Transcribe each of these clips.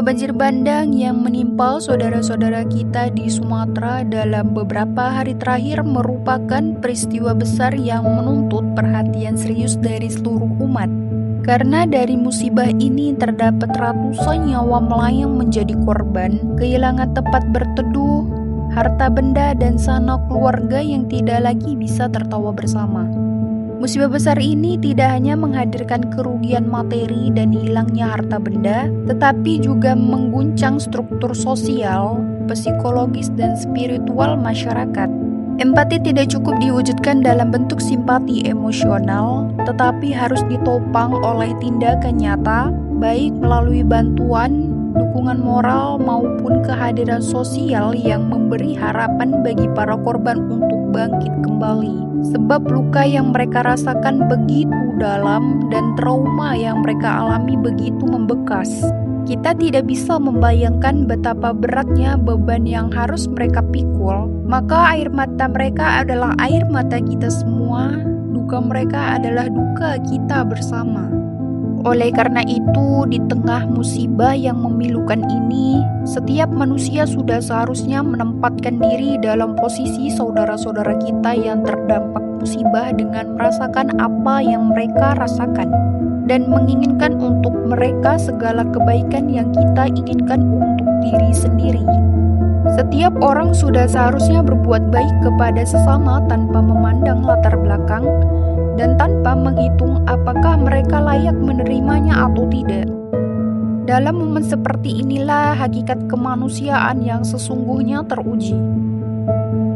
Banjir bandang yang menimpa saudara-saudara kita di Sumatera dalam beberapa hari terakhir merupakan peristiwa besar yang menuntut perhatian serius dari seluruh umat. Karena dari musibah ini terdapat ratusan nyawa melayang menjadi korban, kehilangan tempat berteduh, harta benda dan sanak keluarga yang tidak lagi bisa tertawa bersama. Musibah besar ini tidak hanya menghadirkan kerugian materi dan hilangnya harta benda, tetapi juga mengguncang struktur sosial, psikologis, dan spiritual masyarakat. Empati tidak cukup diwujudkan dalam bentuk simpati emosional, tetapi harus ditopang oleh tindakan nyata, baik melalui bantuan, dukungan moral, maupun kehadiran sosial yang memberi harapan bagi para korban untuk bangkit kembali. Sebab luka yang mereka rasakan begitu dalam dan trauma yang mereka alami begitu membekas. Kita tidak bisa membayangkan betapa beratnya beban yang harus mereka pikul. Maka air mata mereka adalah air mata kita semua, duka mereka adalah duka kita bersama. Oleh karena itu, di tengah musibah yang memilukan ini, setiap manusia sudah seharusnya menempatkan diri dalam posisi saudara-saudara kita yang terdampak musibah dengan merasakan apa yang mereka rasakan dan menginginkan untuk mereka segala kebaikan yang kita inginkan untuk diri sendiri. Setiap orang sudah seharusnya berbuat baik kepada sesama tanpa memandang latar belakang dan tanpa menghitung apakah mereka layak menerimanya atau tidak. Dalam momen seperti inilah hakikat kemanusiaan yang sesungguhnya teruji,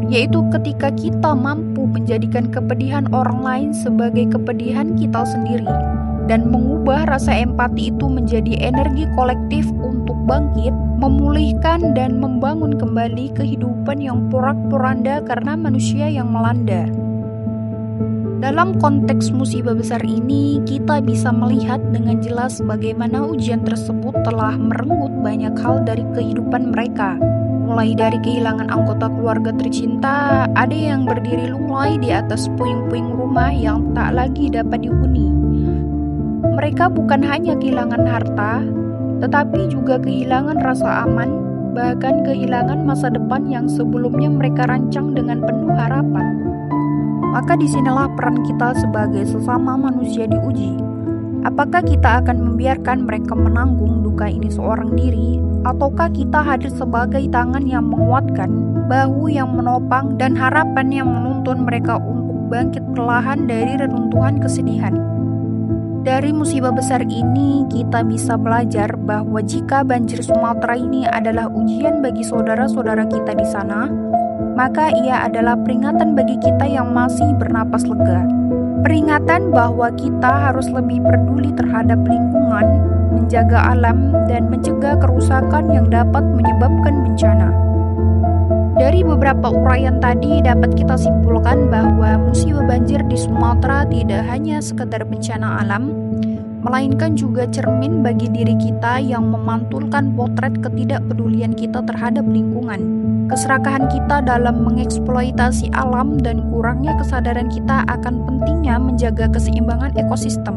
yaitu ketika kita mampu menjadikan kepedihan orang lain sebagai kepedihan kita sendiri dan mengubah rasa empati itu menjadi energi kolektif untuk bangkit, memulihkan dan membangun kembali kehidupan yang porak-poranda karena manusia yang melanda. Dalam konteks musibah besar ini, kita bisa melihat dengan jelas bagaimana ujian tersebut telah merenggut banyak hal dari kehidupan mereka. Mulai dari kehilangan anggota keluarga tercinta, ada yang berdiri lunglai di atas puing-puing rumah yang tak lagi dapat dihuni. Mereka bukan hanya kehilangan harta, tetapi juga kehilangan rasa aman, bahkan kehilangan masa depan yang sebelumnya mereka rancang dengan penuh harapan. Maka disinilah peran kita sebagai sesama manusia diuji. Apakah kita akan membiarkan mereka menanggung duka ini seorang diri, ataukah kita hadir sebagai tangan yang menguatkan, bahu yang menopang, dan harapan yang menuntun mereka untuk bangkit perlahan dari reruntuhan kesedihan? Dari musibah besar ini, kita bisa belajar bahwa jika banjir Sumatera ini adalah ujian bagi saudara-saudara kita di sana, maka ia adalah peringatan bagi kita yang masih bernapas lega. Peringatan bahwa kita harus lebih peduli terhadap lingkungan, menjaga alam, dan mencegah kerusakan yang dapat menyebabkan bencana. Dari beberapa uraian tadi dapat kita simpulkan bahwa musibah banjir di Sumatera tidak hanya sekedar bencana alam, melainkan juga cermin bagi diri kita yang memantulkan potret ketidakpedulian kita terhadap lingkungan, keserakahan kita dalam mengeksploitasi alam, dan kurangnya kesadaran kita akan pentingnya menjaga keseimbangan ekosistem.